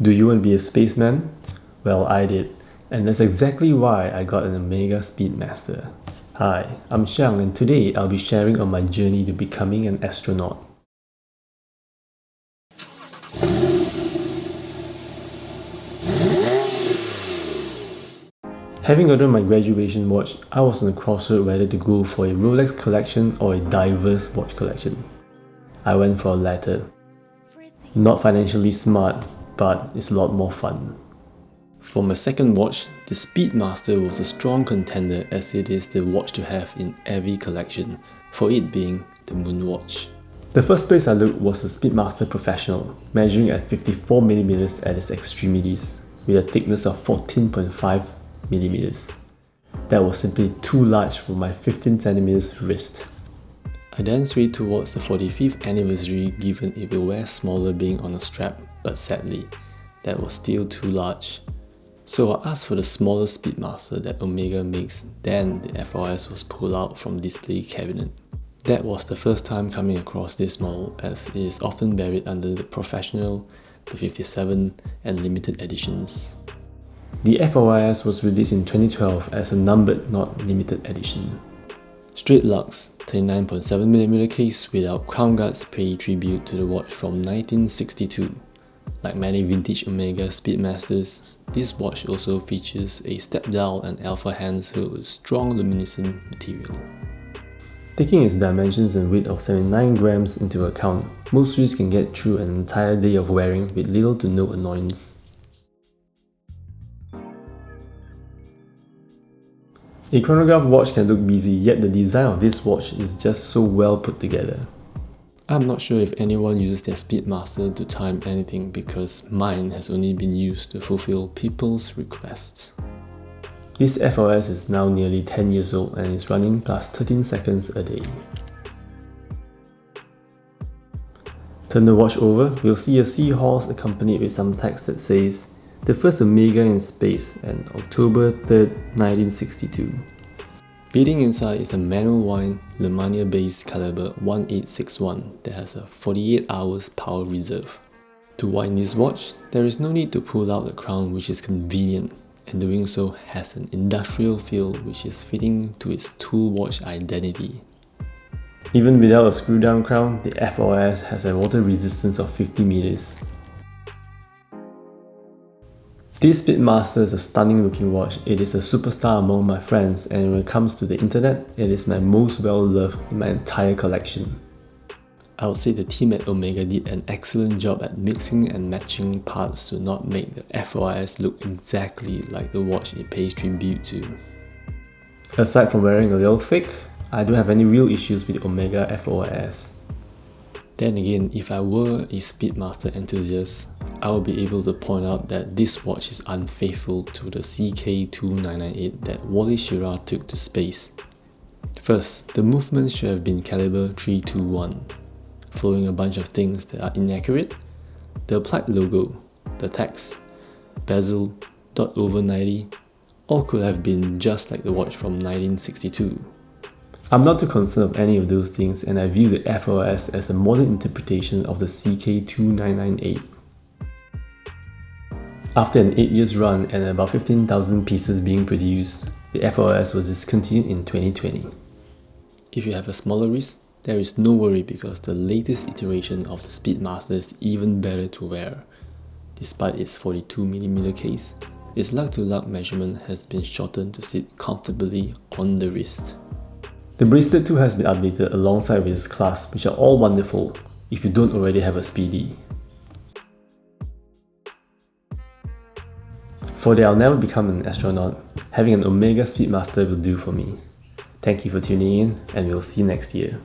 Do you want to be a spaceman? Well, I did, and that's exactly why I got an Omega Speedmaster. Hi, I'm Xiang, and today I'll be sharing on my journey to becoming an astronaut. Having gotten my graduation watch, I was on a crossroad whether to go for a Rolex collection or a diverse watch collection. I went for a latter. Not financially smart, but it's a lot more fun. For my second watch, the Speedmaster was a strong contender as it is the watch to have in every collection, for it being the Moon watch. The first place I looked was the Speedmaster Professional, measuring at 54mm at its extremities, with a thickness of 14.5mm. That was simply too large for my 15cm wrist. I then swayed towards the 45th anniversary given it will wear smaller being on a strap, but sadly, that was still too large. So I asked for the smaller Speedmaster that Omega makes, then the FOIS was pulled out from display cabinet. That was the first time coming across this model as it is often buried under the Professional, the 57 and limited editions. The FOIS was released in 2012 as a numbered, not limited edition. Straight lugs, 39.7mm case without crown guards pay tribute to the watch from 1962. Like many vintage Omega Speedmasters, this watch also features a step dial and alpha hands filled with strong luminescent material. Taking its dimensions and weight of 79 grams into account, most wrists can get through an entire day of wearing with little to no annoyance. A chronograph watch can look busy, yet the design of this watch is just so well put together. I'm not sure if anyone uses their Speedmaster to time anything because mine has only been used to fulfill people's requests. This FOIS is now nearly 10 years old and is running plus 13 seconds a day. Turn the watch over, we'll see a seahorse accompanied with some text that says, "The first Omega in space, and October 3rd, 1962. Beating inside is a manual wind Lemania-based caliber 1861 that has a 48 hours power reserve. To wind this watch, there is no need to pull out the crown, which is convenient, and doing so has an industrial feel which is fitting to its tool watch identity. Even without a screw down crown, the FOIS has a water resistance of 50 meters. This Speedmaster is a stunning looking watch. It is a superstar among my friends, and when it comes to the internet, it is my most well loved in my entire collection. I would say the team at Omega did an excellent job at mixing and matching parts to not make the FOIS look exactly like the watch it pays tribute to. Aside from wearing a little thick, I don't have any real issues with the Omega FOIS. Then again, if I were a Speedmaster enthusiast, I will be able to point out that this watch is unfaithful to the CK2998 that Wally Schirra took to space. First, the movement should have been caliber 321. Following a bunch of things that are inaccurate, the applied logo, the text, bezel, dot over 90, all could have been just like the watch from 1962. I'm not too concerned of any of those things, and I view the FOIS as a modern interpretation of the CK2998. After an 8 years run and about 15,000 pieces being produced, the FOIS was discontinued in 2020. If you have a smaller wrist, there is no worry because the latest iteration of the Speedmaster is even better to wear. Despite its 42mm case, its lug-to-lug measurement has been shortened to sit comfortably on the wrist. The bracelet too has been updated alongside with its clasp, which are all wonderful if you don't already have a Speedy. For that I'll never become an astronaut, having an Omega Speedmaster will do for me. Thank you for tuning in, and we'll see you next year.